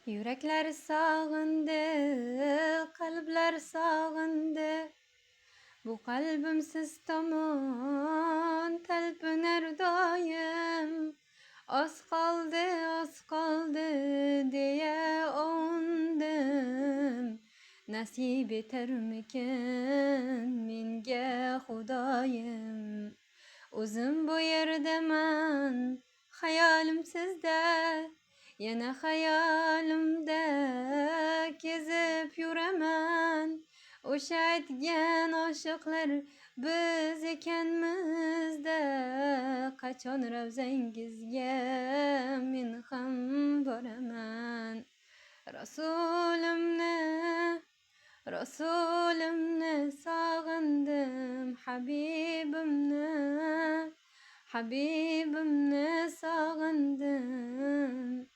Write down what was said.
Yürekler sağındı, kalpler sağındı. Bu kalbimsiz tamam, telpiner daim. Az kaldı diye ondım. Nasip etermikin minge Xudayim. Uzun bu yerde men, hayalim sizde. Yana hayalimde kezip yüremen. O'sha aytgan oshiqlar biz ekanmizda. Qachon ravzangizga men ham boraman. Rasulimni sog'indim, Habibimni sog'indim.